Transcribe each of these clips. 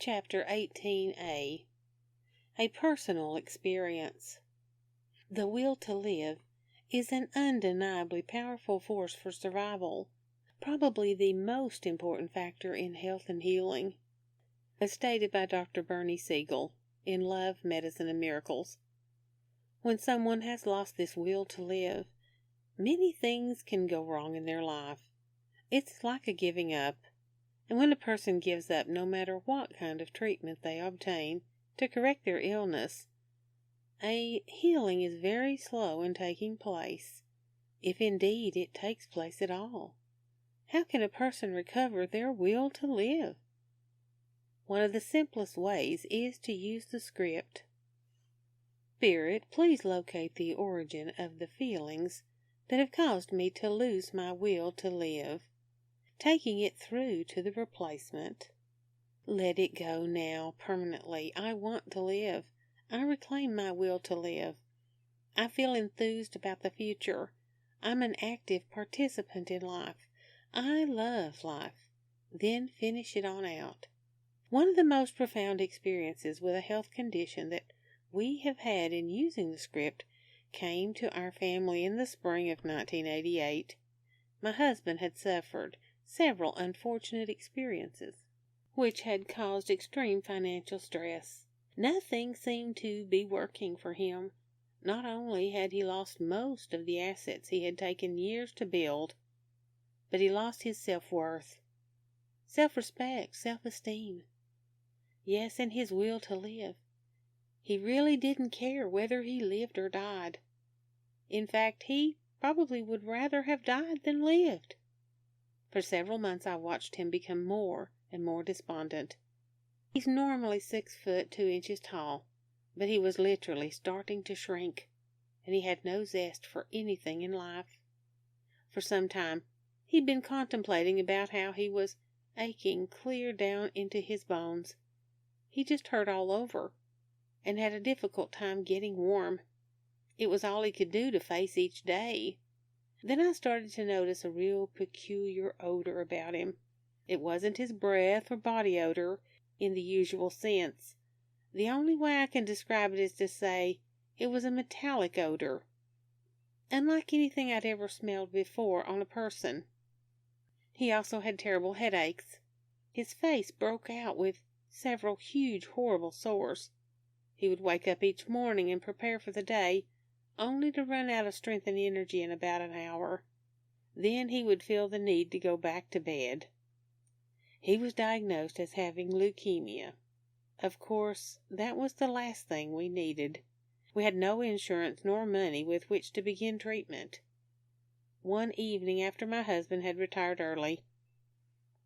Chapter 18A. A Personal Experience. The will to live is an undeniably powerful force for survival, probably the most important factor in health and healing, as stated by Dr. Bernie Siegel in Love, Medicine, and Miracles. When someone has lost this will to live, many things can go wrong in their life. It's like a giving up. And when a person gives up, no matter what kind of treatment they obtain to correct their illness, a healing is very slow in taking place, if indeed it takes place at all. How can a person recover their will to live? One of the simplest ways is to use the script. Spirit, please locate the origin of the feelings that have caused me to lose my will to live, taking it through to the replacement. Let it go now, permanently. I want to live. I reclaim my will to live. I feel enthused about the future. I'm an active participant in life. I love life. Then finish it on out. One of the most profound experiences with a health condition that we have had in using the script came to our family in the spring of 1988. My husband had suffered several unfortunate experiences, which had caused extreme financial stress. Nothing seemed to be working for him. Not only had he lost most of the assets he had taken years to build, but he lost his self-worth, self-respect, self-esteem. Yes, and his will to live. He really didn't care whether he lived or died. In fact, he probably would rather have died than lived. For several months I watched him become more and more despondent. He's normally 6'2" tall, but he was literally starting to shrink, and he had no zest for anything in life. For some time he'd been contemplating about how he was aching clear down into his bones. He just hurt all over, and had a difficult time getting warm. It was all he could do to face each day. Then I started to notice a real peculiar odor about him. It wasn't his breath or body odor in the usual sense. The only way I can describe it is to say it was a metallic odor, unlike anything I'd ever smelled before on a person. He also had terrible headaches. His face broke out with several huge, horrible sores. He would wake up each morning and prepare for the day, only to run out of strength and energy in about an hour. Then he would feel the need to go back to bed. He was diagnosed as having leukemia. Of course, that was the last thing we needed. We had no insurance nor money with which to begin treatment. One evening after my husband had retired early,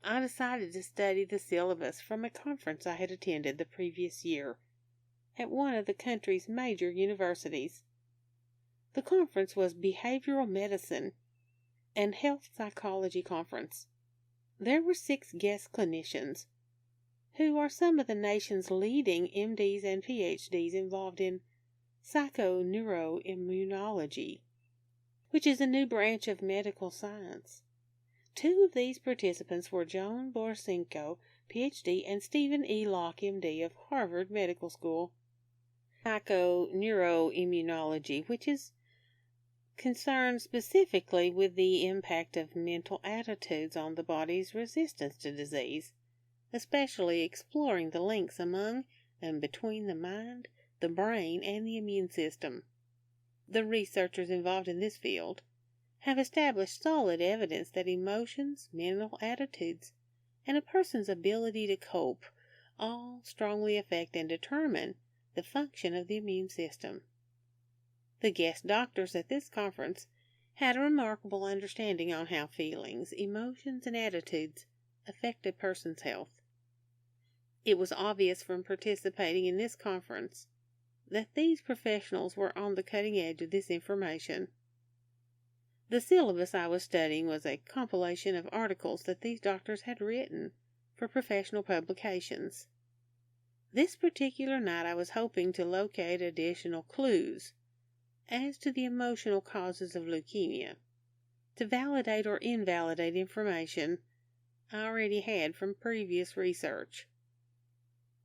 I decided to study the syllabus from a conference I had attended the previous year at one of the country's major universities. The conference was Behavioral Medicine and Health Psychology Conference. There were 6 guest clinicians, who are some of the nation's leading MDs and PhDs involved in Psychoneuroimmunology, which is a new branch of medical science. 2 of these participants were John Borsenko, PhD, and Stephen E. Locke, MD, of Harvard Medical School. Psychoneuroimmunology, which is concerned specifically with the impact of mental attitudes on the body's resistance to disease, especially exploring the links among and between the mind, the brain, and the immune system. The researchers involved in this field have established solid evidence that emotions, mental attitudes, and a person's ability to cope all strongly affect and determine the function of the immune system. The guest doctors at this conference had a remarkable understanding on how feelings, emotions, and attitudes affect a person's health. It was obvious from participating in this conference that these professionals were on the cutting edge of this information. The syllabus I was studying was a compilation of articles that these doctors had written for professional publications. This particular night I was hoping to locate additional clues as to the emotional causes of leukemia, to validate or invalidate information I already had from previous research.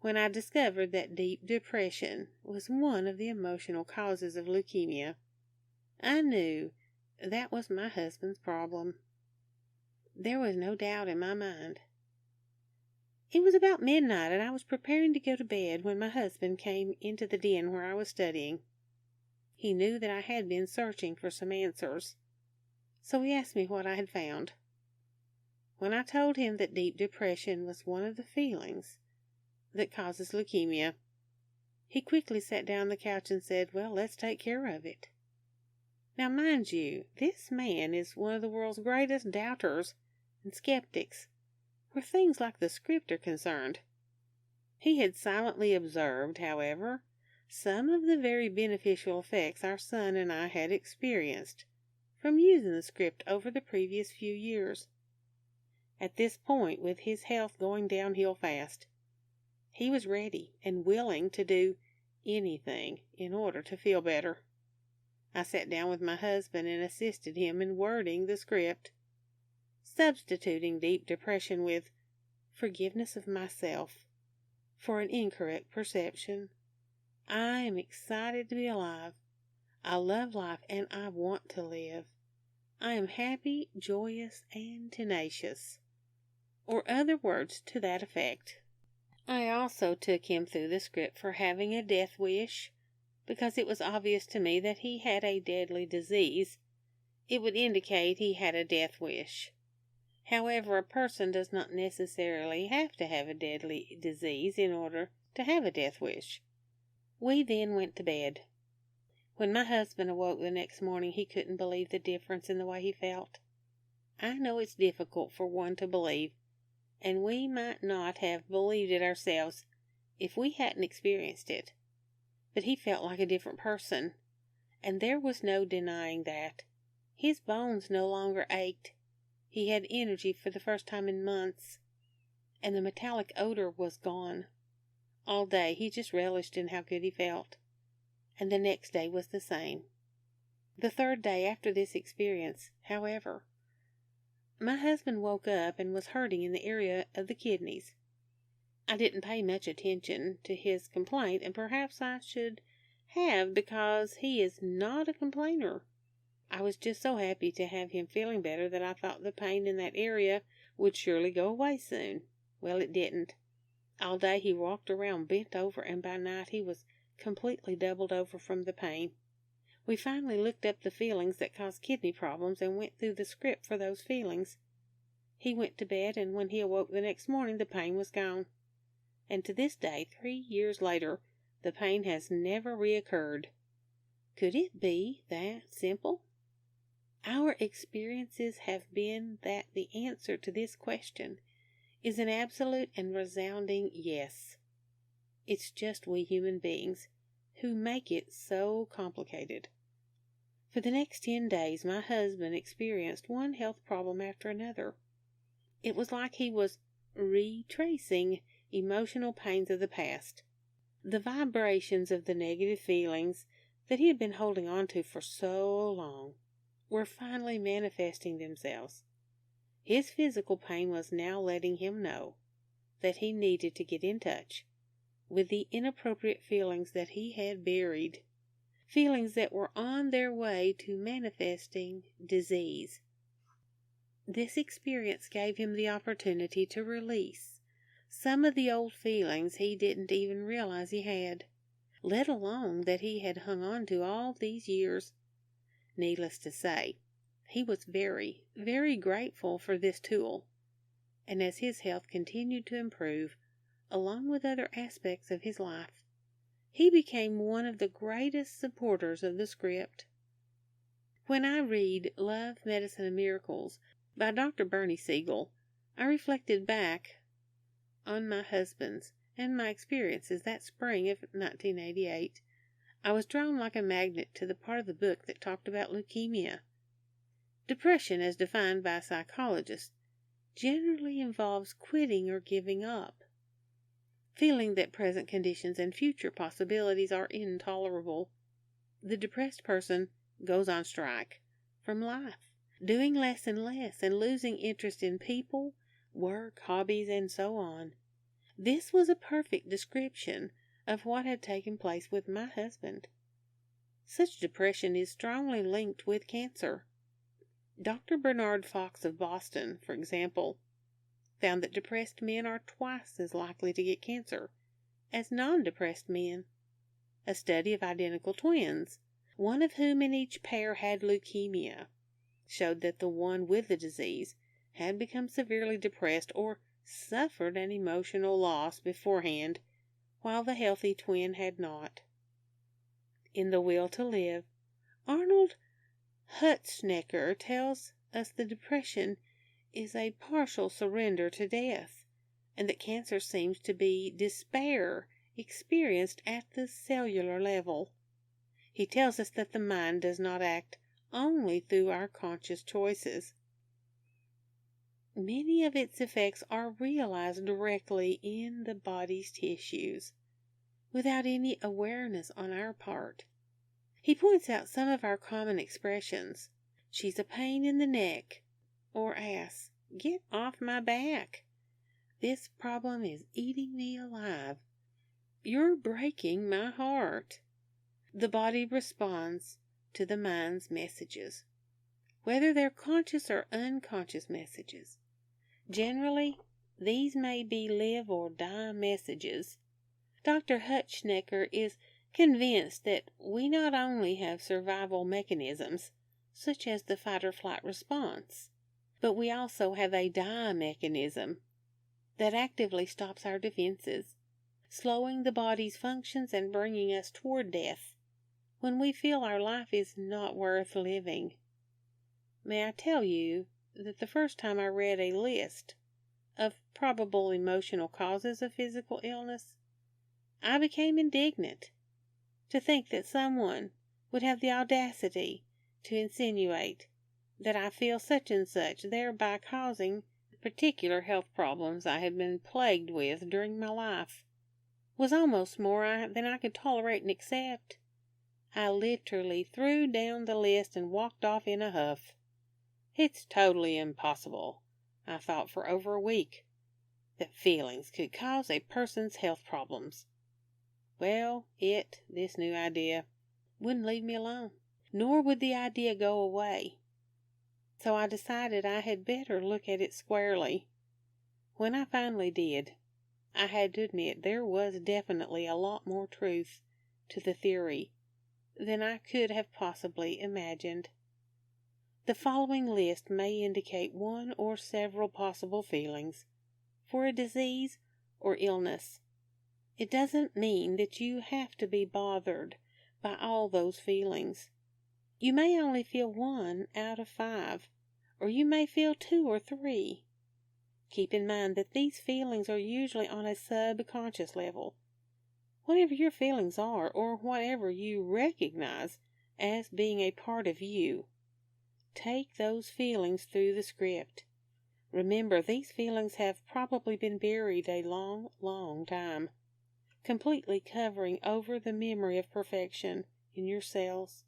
when I discovered that deep depression was one of the emotional causes of leukemia. I knew that was my husband's problem. There was no doubt in my mind. It was about midnight, and I was preparing to go to bed when my husband came into the den where I was studying. He knew that I had been searching for some answers, so he asked me what I had found. When I told him that deep depression was one of the feelings that causes leukemia, he quickly sat down on the couch and said, "Well, let's take care of it." Now, mind you, this man is one of the world's greatest doubters and skeptics where things like the script are concerned. He had silently observed, however, some of the very beneficial effects our son and I had experienced from using the script over the previous few years. At this point, with his health going downhill fast, he was ready and willing to do anything in order to feel better. I sat down with my husband and assisted him in wording the script, substituting deep depression with forgiveness of myself for an incorrect perception. I am excited to be alive. I love life and I want to live. I am happy, joyous, and tenacious, or other words to that effect. I also took him through the script for having a death wish, because it was obvious to me that he had a deadly disease. It would indicate he had a death wish. However, a person does not necessarily have to have a deadly disease in order to have a death wish. We then went to bed. When my husband awoke the next morning, he couldn't believe the difference in the way he felt. I know it's difficult for one to believe, and we might not have believed it ourselves if we hadn't experienced it. But he felt like a different person, and there was no denying that. His bones no longer ached. He had energy for the first time in months, and the metallic odor was gone. All day he just relished in how good he felt, and the next day was the same. The third day after this experience, however, my husband woke up and was hurting in the area of the kidneys. I didn't pay much attention to his complaint, and perhaps I should have, because he is not a complainer. I was just so happy to have him feeling better that I thought the pain in that area would surely go away soon. Well, it didn't. All day he walked around bent over, and by night he was completely doubled over from the pain. We finally looked up the feelings that cause kidney problems and went through the script for those feelings. He went to bed, and when he awoke the next morning, the pain was gone. And to this day, 3 years later, the pain has never reoccurred. Could it be that simple? Our experiences have been that the answer to this question is an absolute and resounding yes. It's just we human beings who make it so complicated. For the next 10 days, my husband experienced one health problem after another. It was like he was retracing emotional pains of the past. The vibrations of the negative feelings that he had been holding on to for so long were finally manifesting themselves. His physical pain was now letting him know that he needed to get in touch with the inappropriate feelings that he had buried, feelings that were on their way to manifesting disease. This experience gave him the opportunity to release some of the old feelings he didn't even realize he had, let alone that he had hung on to all these years. Needless to say, he was very, very grateful for this tool, and as his health continued to improve, along with other aspects of his life, he became one of the greatest supporters of the script. When I read Love, Medicine, and Miracles by Dr. Bernie Siegel, I reflected back on my husband's and my experiences that spring of 1988. I was drawn like a magnet to the part of the book that talked about leukemia. Depression, as defined by psychologists, generally involves quitting or giving up, feeling that present conditions and future possibilities are intolerable. The depressed person goes on strike from life, doing less and less and losing interest in people, work, hobbies, and so on. This was a perfect description of what had taken place with my husband. Such depression is strongly linked with cancer. Dr. Bernard Fox of Boston, for example, found that depressed men are twice as likely to get cancer as non-depressed men. A study of identical twins, one of whom in each pair had leukemia, showed that the one with the disease had become severely depressed or suffered an emotional loss beforehand, while the healthy twin had not. In The Will to Live, Arnold Hutschnecker tells us the depression is a partial surrender to death, and that cancer seems to be despair experienced at the cellular level. He tells us that the mind does not act only through our conscious choices. Many of its effects are realized directly in the body's tissues, without any awareness on our part. He points out some of our common expressions. She's a pain in the neck, or asks, "Get off my back. This problem is eating me alive. You're breaking my heart." The body responds to the mind's messages, whether they're conscious or unconscious messages. Generally, these may be live or die messages. Dr. Hutschnecker is convinced that we not only have survival mechanisms, such as the fight-or-flight response, but we also have a die mechanism that actively stops our defenses, slowing the body's functions and bringing us toward death when we feel our life is not worth living. May I tell you that the first time I read a list of probable emotional causes of physical illness, I became indignant. To think that someone would have the audacity to insinuate that I feel such and such, thereby causing particular health problems I had been plagued with during my life, was almost more than I could tolerate and accept. I literally threw down the list and walked off in a huff. It's totally impossible, I thought for over a week, that feelings could cause a person's health problems. Well, this new idea, wouldn't leave me alone, nor would the idea go away. So I decided I had better look at it squarely. When I finally did, I had to admit there was definitely a lot more truth to the theory than I could have possibly imagined. The following list may indicate one or several possible feelings for a disease or illness. It doesn't mean that you have to be bothered by all those feelings. You may only feel 1 out of 5, or you may feel 2 or 3. Keep in mind that these feelings are usually on a subconscious level. Whatever your feelings are, or whatever you recognize as being a part of you, take those feelings through the script. Remember, these feelings have probably been buried a long, long time, completely covering over the memory of perfection in your cells.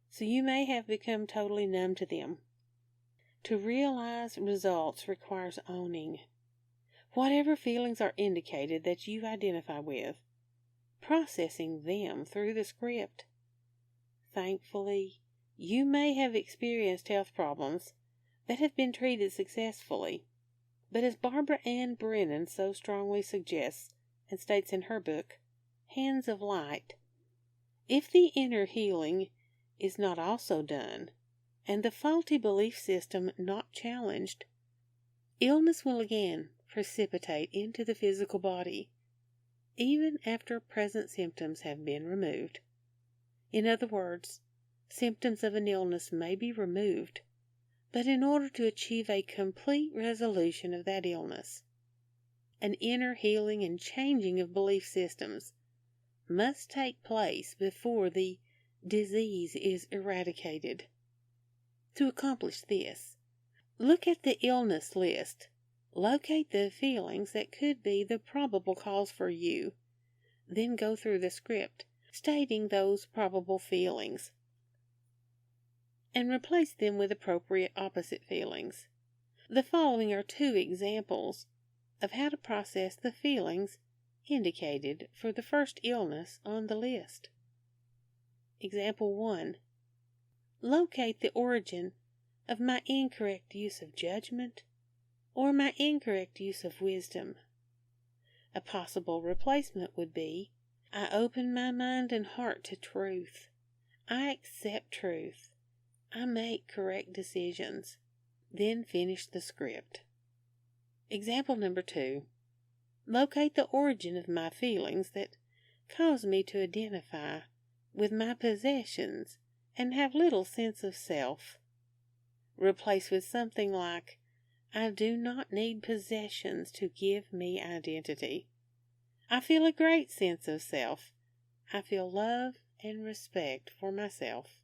So you may have become totally numb to them. To realize results requires owning whatever feelings are indicated that you identify with, processing them through the script. Thankfully, you may have experienced health problems that have been treated successfully, but as Barbara Ann Brennan so strongly suggests and states in her book, Hands of Light, if the inner healing is not also done, and the faulty belief system not challenged, illness will again precipitate into the physical body, even after present symptoms have been removed. In other words, symptoms of an illness may be removed, but in order to achieve a complete resolution of that illness, an inner healing and changing of belief systems must take place before the disease is eradicated. To accomplish this, look at the illness list, locate the feelings that could be the probable cause for you, then go through the script stating those probable feelings, and replace them with appropriate opposite feelings. The following are 2 examples of how to process the feelings indicated for the first illness on the list. Example 1. Locate the origin of my incorrect use of judgment or my incorrect use of wisdom. A possible replacement would be, I open my mind and heart to truth. I accept truth. I make correct decisions. Then finish the script. Example number 2. Locate the origin of my feelings that cause me to identify with my possessions and have little sense of self. Replace with something like, I do not need possessions to give me identity. I feel a great sense of self. I feel love and respect for myself.